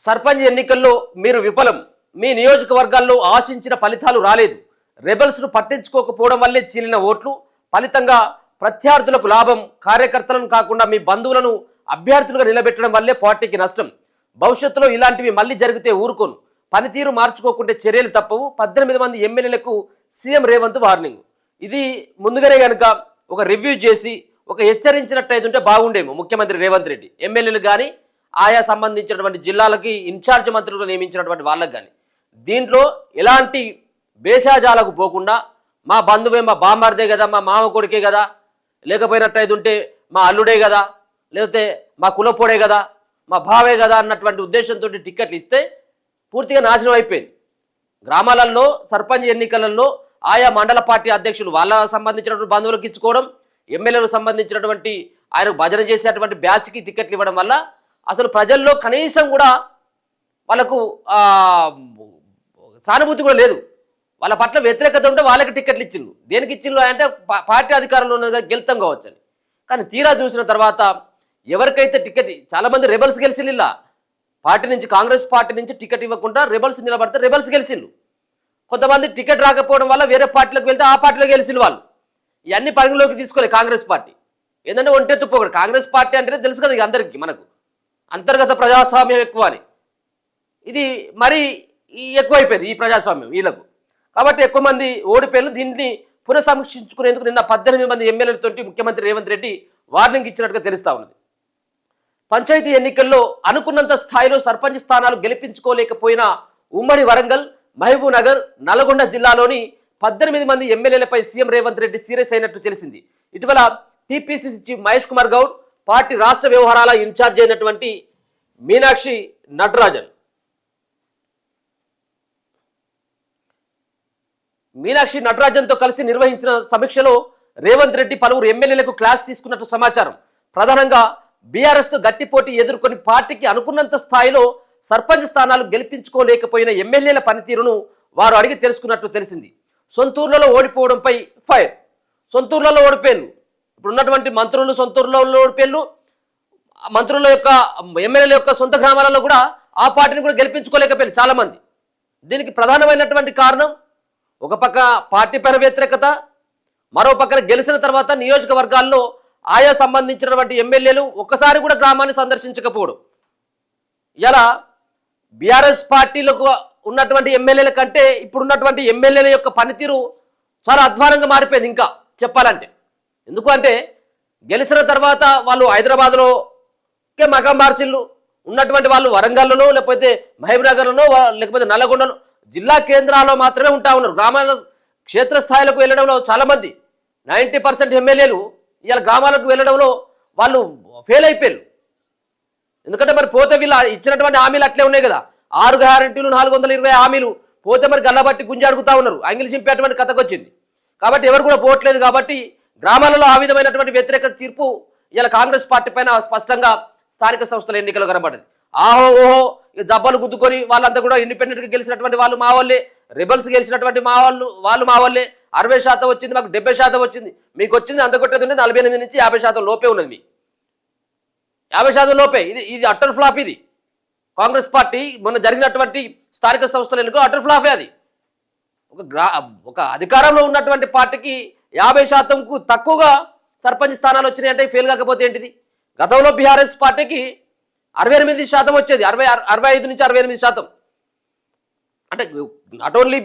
సర్పంచ్ ఎన్నికల్లో మీరు విఫలం. మీ నియోజకవర్గాల్లో ఆశించిన ఫలితాలు రాలేదు. రెబల్స్ను పట్టించుకోకపోవడం వల్లే చీలిన ఓట్లు. ఫలితంగా ప్రత్యర్థులకు లాభం. కార్యకర్తలను కాకుండా మీ బంధువులను అభ్యర్థులుగా నిలబెట్టడం వల్లే పార్టీకి నష్టం. భవిష్యత్తులో ఇలాంటివి మళ్ళీ జరిగితే ఊరుకోను. పనితీరు మార్చుకోకుంటే చర్యలు తప్పవు. 18 మంది ఎమ్మెల్యేలకు సీఎం రేవంత్ వార్నింగ్. ఇది ముందుగానే కనుక ఒక రివ్యూ చేసి ఒక హెచ్చరించినట్టయితుంటే బాగుండేమో ముఖ్యమంత్రి రేవంత్ రెడ్డి. ఎమ్మెల్యేలు కానీ ఆయా సంబంధించినటువంటి జిల్లాలకి ఇన్ఛార్జ్ మంత్రులు నియమించినటువంటి వాళ్ళకి కానీ దీంట్లో ఎలాంటి భేషాజాలకు పోకుండా మా బంధువే, మా బామ్మార్దే కదా, మా మామ కొడుకే కదా, లేకపోయినట్టయితుంటే మా అల్లుడే కదా, లేకపోతే మా కులపోడే కదా, మా బావే కదా అన్నటువంటి ఉద్దేశంతో టిక్కెట్లు ఇస్తే పూర్తిగా నాశనం అయిపోయింది. గ్రామాలలో సర్పంచ్ ఎన్నికలలో ఆయా మండల పార్టీ అధ్యక్షులు వాళ్ళ సంబంధించినటువంటి బంధువులకు ఇచ్చుకోవడం, ఎమ్మెల్యేలకు సంబంధించినటువంటి ఆయన భజన చేసేటువంటి బ్యాచ్కి టికెట్లు ఇవ్వడం వల్ల అసలు ప్రజల్లో కనీసం కూడా వాళ్ళకు సానుభూతి కూడా లేదు. వాళ్ళ పట్ల వ్యతిరేకత ఉంటే వాళ్ళకి టికెట్లు ఇచ్చిండ్రు. దేనికి ఇచ్చిండ్రు అంటే పార్టీ అధికారంలో ఉన్నదా గెలుతాం కావచ్చని. కానీ తీరా చూసిన తర్వాత ఎవరికైతే టికెట్, చాలామంది రెబల్స్ గెలిచిండ్రు. ఇలా పార్టీ నుంచి, కాంగ్రెస్ పార్టీ నుంచి టికెట్ ఇవ్వకుండా రెబల్స్ నిలబడితే రెబల్స్ గెలిచిండ్రు. కొంతమంది టికెట్ రాకపోవడం వల్ల వేరే పార్టీలకు వెళ్తే ఆ పార్టీలో గెలిచిన వాళ్ళు. ఇవన్నీ పరిగణలోకి తీసుకోలేదు కాంగ్రెస్ పార్టీ. ఏంటంటే ఒంటెత్తుపోకూడదు. కాంగ్రెస్ పార్టీ అంటేనే తెలుసు కదా ఇక అందరికీ, మనకు అంతర్గత ప్రజాస్వామ్యం ఎక్కువ అని. ఇది మరీ ఎక్కువైపోయింది ఈ ప్రజాస్వామ్యం వీళ్ళకు. కాబట్టి ఎక్కువ మంది ఓడిపోయారు. దీన్ని పునఃసమీక్షించుకునేందుకు నిన్న 18 మంది ఎమ్మెల్యేలతో ముఖ్యమంత్రి రేవంత్ రెడ్డి వార్నింగ్ ఇచ్చినట్టుగా తెలుస్తా ఉన్నది. పంచాయతీ ఎన్నికల్లో అనుకున్నంత స్థాయిలో సర్పంచ్ స్థానాలు గెలిపించుకోలేకపోయిన ఉమ్మడి వరంగల్, మహబూబ్ నగర్, నల్గొండ జిల్లాలోని 18 మంది ఎమ్మెల్యేలపై సీఎం రేవంత్ రెడ్డి సీరియస్ అయినట్టు తెలిసింది. ఇటీవల TPCC chief Mahesh Kumar Goud, party రాష్ట్ర వ్యవహారాల ఇన్ఛార్జ్ అయినటువంటి మీనాక్షి నటరాజన్తో కలిసి నిర్వహించిన సమీక్షలో రేవంత్ రెడ్డి పలువురు ఎమ్మెల్యేలకు క్లాస్ తీసుకున్నట్టు సమాచారం. ప్రధానంగా బీఆర్ఎస్తో గట్టి పోటీ ఎదుర్కొని పార్టీకి అనుకున్నంత స్థాయిలో సర్పంచ్ స్థానాలు గెలిపించుకోలేకపోయిన ఎమ్మెల్యేల పనితీరును వారు అడిగి తెలుసుకున్నట్టు తెలిసింది. సొంతూర్లలో ఓడిపోవడంపై ఫైర్. సొంతూర్లలో ఓడిపోయారు. ఇప్పుడు ఉన్నటువంటి మంత్రులు సొంతూరులో ఓడిపోయారు. మంత్రుల యొక్క, ఎమ్మెల్యేల యొక్క సొంత గ్రామాలలో కూడా ఆ పార్టీని కూడా గెలిపించుకోలేకపోయారు చాలామంది. దీనికి ప్రధానమైనటువంటి కారణం ఒక పక్క పార్టీ పైన వ్యతిరేకత, మరో పక్కన గెలిచిన తర్వాత నియోజకవర్గాల్లో ఆయా సంబంధించినటువంటి ఎమ్మెల్యేలు ఒక్కసారి కూడా గ్రామాన్ని సందర్శించకపోవడం. ఇలా బీఆర్ఎస్ పార్టీలకు ఉన్నటువంటి ఎమ్మెల్యేల కంటే ఇప్పుడున్నటువంటి ఎమ్మెల్యేల యొక్క పనితీరు చాలా అధ్వానంగా మారిపోయింది. ఇంకా చెప్పాలంటే ఎందుకంటే గెలిచిన తర్వాత వాళ్ళు హైదరాబాద్లోకే మగం మార్చిళ్ళు, ఉన్నటువంటి వాళ్ళు వరంగల్లో, లేకపోతే మహబూబ్ నగర్లో, లేకపోతే నల్లగొండలో, జిల్లా కేంద్రాల్లో మాత్రమే ఉంటా ఉన్నారు. గ్రామాల క్షేత్రస్థాయిలకు వెళ్ళడంలో చాలామంది 90% ఎమ్మెల్యేలు ఇవాళ గ్రామాలకు వెళ్ళడంలో వాళ్ళు ఫెయిల్ అయిపోయారు. ఎందుకంటే మరి పోతే వీళ్ళు ఇచ్చినటువంటి హామీలు అట్లే ఉన్నాయి కదా. 6 గ్యారెంటీలు, 420 హామీలు పోతే మరి గల్లబట్టి గుంజి అడుగుతా ఉన్నారు. అంగిలి చింపేటువంటి కథకు వచ్చింది. కాబట్టి ఎవరు కూడా పోవట్లేదు. కాబట్టి గ్రామాలలో ఆ విధమైనటువంటి వ్యతిరేక తీర్పు ఇలా కాంగ్రెస్ పార్టీ పైన స్పష్టంగా స్థానిక సంస్థల ఎన్నికలు కనబడింది. ఆహో ఓహో జబ్బలు గుద్దుకొని వాళ్ళంతా కూడా ఇండిపెండెంట్గా గెలిచినటువంటి వాళ్ళు మా వాళ్ళే, రెబల్స్ గెలిచినటువంటి వాళ్ళు మా వాళ్ళే. 60% వచ్చింది, మాకు 70% వచ్చింది. మీకు వచ్చింది అంత కొట్టేది 48 నుంచి 50% లోపే ఉన్నది. మీ 50% లోపే. ఇది అటర్ ఫ్లాప్. ఇది కాంగ్రెస్ పార్టీ మొన్న జరిగినటువంటి స్థానిక సంస్థల ఎన్నికలు అటర్ ఫ్లాపే. అది ఒక అధికారంలో ఉన్నటువంటి పార్టీకి 50%కు తక్కువగా సర్పంచ్ స్థానాలు వచ్చినాయి అంటే ఫెయిల్ కాకపోతే ఏంటిది? గతంలో బీఆర్ఎస్ పార్టీకి 68% వచ్చేది, 65 నుంచి 68%. అంటే not only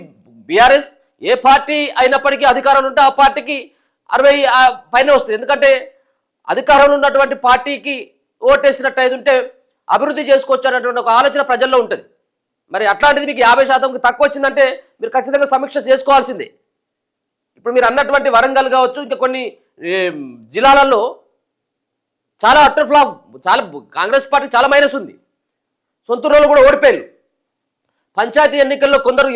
BRS, A party అయినప్పటికీ అధికారంలో ఉంటే ఆ పార్టీకి 60 పైన వస్తుంది. ఎందుకంటే అధికారంలో ఉన్నటువంటి పార్టీకి ఓటేసినట్టు అయితే ఉంటే అభివృద్ధి చేసుకోవచ్చు అన్నటువంటి ఒక ఆలోచన ప్రజల్లో ఉంటుంది. మరి అట్లాంటిది మీకు 50%కు తక్కువ వచ్చిందంటే మీరు ఖచ్చితంగా సమీక్ష చేసుకోవాల్సిందే. ఇప్పుడు మీరు అన్నటువంటి వరంగల్ కావచ్చు, ఇంకా కొన్ని జిల్లాలలో చాలా అటర్ ఫ్లాప్, చాలా కాంగ్రెస్ పార్టీ చాలా మైనస్ ఉంది. సొంతూరులో కూడా ఓడిపోయారు. పంచాయతీ ఎన్నికల్లో కొందరు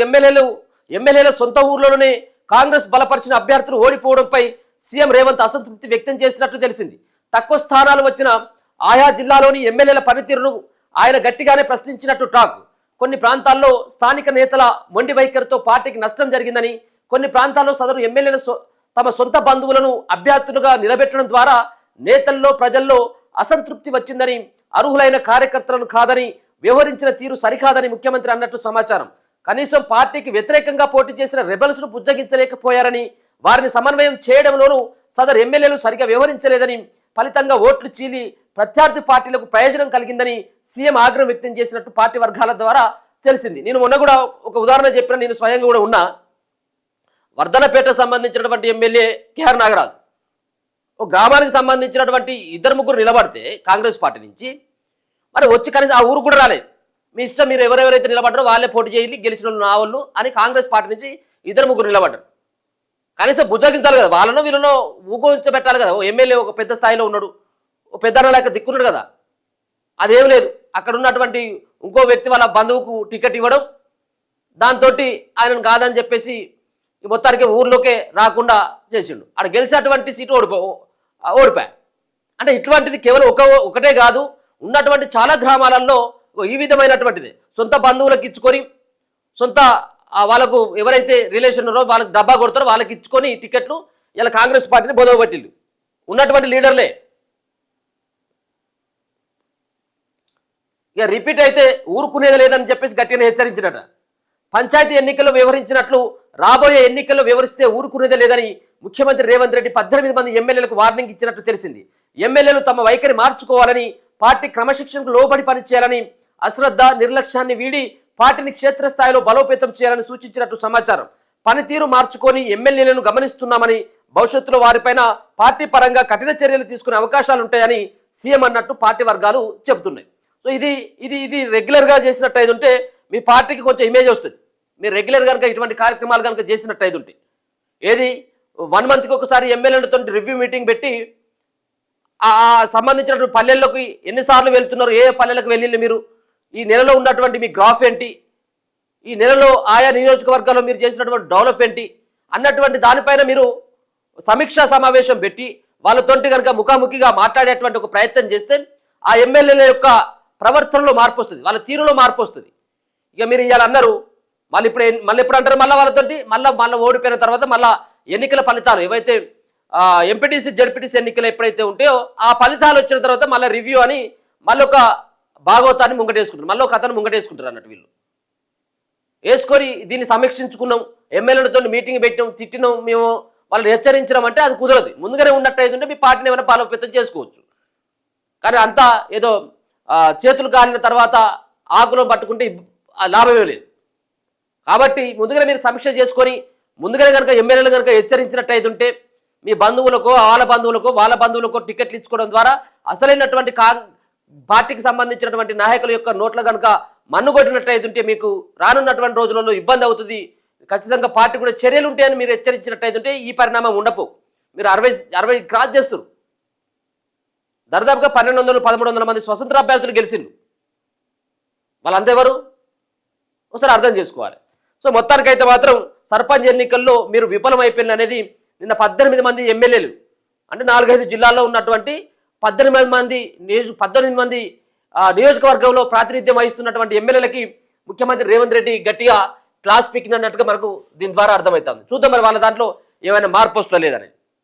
ఎమ్మెల్యేల సొంత ఊర్లోనే కాంగ్రెస్ బలపరిచిన అభ్యర్థులు ఓడిపోవడంపై సీఎం రేవంత్ అసంతృప్తి వ్యక్తం చేసినట్టు తెలిసింది. తక్కువ స్థానాలు వచ్చిన ఆయా జిల్లాలోని ఎమ్మెల్యేల పనితీరును ఆయన గట్టిగానే ప్రశ్నించినట్టు టాక్. కొన్ని ప్రాంతాల్లో స్థానిక నేతల మొండి వైఖరితో పార్టీకి నష్టం జరిగిందని, కొన్ని ప్రాంతాల్లో సదరు ఎమ్మెల్యేలు తమ సొంత బంధువులను అభ్యర్థులుగా నిలబెట్టడం ద్వారా నేతల్లో ప్రజల్లో అసంతృప్తి వచ్చిందని, అర్హులైన కార్యకర్తలను కాదని వ్యవహరించిన తీరు సరికాదని ముఖ్యమంత్రి అన్నట్టు సమాచారం. కనీసం పార్టీకి వ్యతిరేకంగా పోటీ చేసిన రెబల్స్ను బుజ్జగించలేకపోయారని, వారిని సమన్వయం చేయడంలోనూ సదరు ఎమ్మెల్యేలు సరిగా వ్యవహరించలేదని, ఫలితంగా ఓట్లు చీలి ప్రత్యర్థి పార్టీలకు ప్రయోజనం కలిగిందని సీఎం ఆగ్రహం వ్యక్తం చేసినట్టు పార్టీ వర్గాల ద్వారా తెలిసింది. నేను మొన్న కూడా ఒక ఉదాహరణ చెప్పిన, నేను స్వయంగా కూడా ఉన్నా. వర్ధనపేట సంబంధించినటువంటి ఎమ్మెల్యే కేఆర్ నాగరాజు ఒక గ్రామానికి సంబంధించినటువంటి 2-3 నిలబడితే కాంగ్రెస్ పార్టీ నుంచి, మరి వచ్చి కనీసం ఆ ఊరు కూడా రాలేదు. మీ ఇష్టం, మీరు ఎవరెవరైతే నిలబడ్డారో వాళ్ళే పోటీ చేయాలి, గెలిచిన వాళ్ళు నా వాళ్ళు అని కాంగ్రెస్ పార్టీ నుంచి 2-3 నిలబడ్డారు. కనీసం బుజ్జగించాలి కదా, వాళ్ళలో వీళ్ళలో ఊగోంచబెట్టాలి కదా. ఓ ఎమ్మెల్యే ఒక పెద్ద స్థాయిలో ఉన్నాడు, ఓ పెద్ద లేక దిక్కున్నాడు కదా. అదేం లేదు. అక్కడ ఉన్నటువంటి ఇంకో వ్యక్తి వాళ్ళ బంధువుకు టికెట్ ఇవ్వడం, దాంతో ఆయనను కాదని చెప్పేసి మొత్తానికి ఊర్లోకే రాకుండా చేసిండు. అక్కడ గెలిచేటువంటి సీటు ఓడిపోయా. అంటే ఇటువంటిది కేవలం ఒకటే కాదు, ఉన్నటువంటి చాలా గ్రామాలలో ఈ విధమైనటువంటిది. సొంత బంధువులకు ఇచ్చుకొని, సొంత వాళ్ళకు ఎవరైతే రిలేషన్ ఉన్నారో వాళ్ళకి డబ్బా కొడతారో వాళ్ళకి ఇచ్చుకొని టికెట్లు ఇలా కాంగ్రెస్ పార్టీని బోధపట్టిల్లు ఉన్నటువంటి లీడర్లే. ఇక రిపీట్ అయితే ఊరుకునేది లేదని చెప్పేసి గట్టిగా హెచ్చరించినట. పంచాయతీ ఎన్నికల్లో వ్యవహరించినట్లు రాబోయే ఎన్నికల్లో వ్యవహరిస్తే ఊరుకునేదే లేదని ముఖ్యమంత్రి రేవంత్ రెడ్డి 18 మంది ఎమ్మెల్యేలకు వార్నింగ్ ఇచ్చినట్టు తెలిసింది. ఎమ్మెల్యేలు తమ వైఖరి మార్చుకోవాలని, పార్టీ క్రమశిక్షణకు లోబడి పనిచేయాలని, అశ్రద్ధ నిర్లక్ష్యాన్ని వీడి పార్టీని క్షేత్రస్థాయిలో బలోపేతం చేయాలని సూచించినట్టు సమాచారం. పనితీరు మార్చుకొని ఎమ్మెల్యేలను గమనిస్తున్నామని, భవిష్యత్తులో వారిపైన పార్టీ పరంగా కఠిన చర్యలు తీసుకునే అవకాశాలు ఉంటాయని సీఎం అన్నట్టు పార్టీ వర్గాలు చెబుతున్నాయి. సో ఇది రెగ్యులర్గా చేసినట్టు అయితే ఉంటే మీ పార్టీకి కొంచెం ఇమేజ్ వస్తుంది. మీరు రెగ్యులర్ కనుక ఇటువంటి కార్యక్రమాలు కనుక చేసినట్టు అయితే ఉంటే, ఏది 1 మంత్కి ఒకసారి ఎమ్మెల్యేలతో రివ్యూ మీటింగ్ పెట్టి ఆ సంబంధించినటువంటి పల్లెల్లోకి ఎన్నిసార్లు వెళ్తున్నారు, ఏ పల్లెలకు వెళ్ళింది మీరు, ఈ నెలలో ఉన్నటువంటి మీ గ్రాఫ్ ఏంటి, ఈ నెలలో ఆయా నియోజకవర్గాల్లో మీరు చేసినటువంటి డెవలప్ ఏంటి అన్నటువంటి దానిపైన మీరు సమీక్షా సమావేశం పెట్టి వాళ్ళతోటి కనుక ముఖాముఖిగా మాట్లాడేటువంటి ఒక ప్రయత్నం చేస్తే ఆ ఎమ్మెల్యేల యొక్క ప్రవర్తనలో మార్పు వస్తుంది, వాళ్ళ తీరులో మార్పు వస్తుంది. ఇక మీరు ఇవాళ అన్నారు, మళ్ళీ ఎప్పుడు అంటారు, మళ్ళీ వాళ్ళతోటి మళ్ళీ ఓడిపోయిన తర్వాత మళ్ళీ ఎన్నికల ఫలితాలు ఏవైతే ఎంపీటీసీ జడ్పీటీసీ ఎన్నికలు ఎప్పుడైతే ఉంటాయో ఆ ఫలితాలు వచ్చిన తర్వాత మళ్ళీ రివ్యూ అని మళ్ళీ ఒక భాగవతాన్ని ముంగటేసుకుంటారు, మళ్ళీ ఒక కథను ముంగటేసుకుంటారు అన్నట్టు. వీళ్ళు వేసుకొని దీన్ని సమీక్షించుకున్నాం, ఎమ్మెల్యేలతో మీటింగ్ పెట్టినాం, తిట్టినాం, మేము వాళ్ళని హెచ్చరించడం అంటే అది కుదరదు. ముందుగానే ఉన్నట్టయితే మీ పార్టీని ఏమైనా బలోపేతం చేసుకోవచ్చు. కానీ అంతా ఏదో చేతులు కాలిన తర్వాత ఆకులో పట్టుకుంటే లాభమే లేదు. కాబట్టి ముందుగానే మీరు సమీక్ష చేసుకొని ముందుగానే కనుక ఎమ్మెల్యేలు కనుక హెచ్చరించినట్టయితే ఉంటే మీ బంధువులకో వాళ్ళ బంధువులకో టికెట్లు ఇచ్చుకోవడం ద్వారా అసలైనటువంటి పార్టీకి సంబంధించినటువంటి నాయకుల యొక్క నోట్ల కనుక మన్నుగొట్టినట్టయితే మీకు రానున్నటువంటి రోజులలో ఇబ్బంది అవుతుంది. ఖచ్చితంగా పార్టీ కూడా చర్యలు ఉంటాయని మీరు హెచ్చరించినట్టయితే ఈ పరిణామం ఉండపు. మీరు 60 క్రాస్ చేస్తారు. దాదాపుగా 1200-1300 మంది స్వతంత్ర అభ్యర్థులు గెలిచిండు. వాళ్ళందెవరు ఒకసారి అర్థం చేసుకోవాలి. సో మొత్తానికైతే మాత్రం సర్పంచ్ ఎన్నికల్లో మీరు విఫలమైపోయింది అనేది నిన్న 18 మంది ఎమ్మెల్యేలు, అంటే 4-5 జిల్లాల్లో ఉన్నటువంటి 18 మంది నియోజకవర్గంలో ప్రాతినిధ్యం వహిస్తున్నటువంటి ఎమ్మెల్యేలకి ముఖ్యమంత్రి రేవంత్ రెడ్డి గట్టిగా క్లాస్ పీకినట్టుగా మనకు దీని ద్వారా అర్థమవుతుంది. చూద్దాం మరి వాళ్ళ దాంట్లో ఏమైనా మార్పు వస్తలేదని.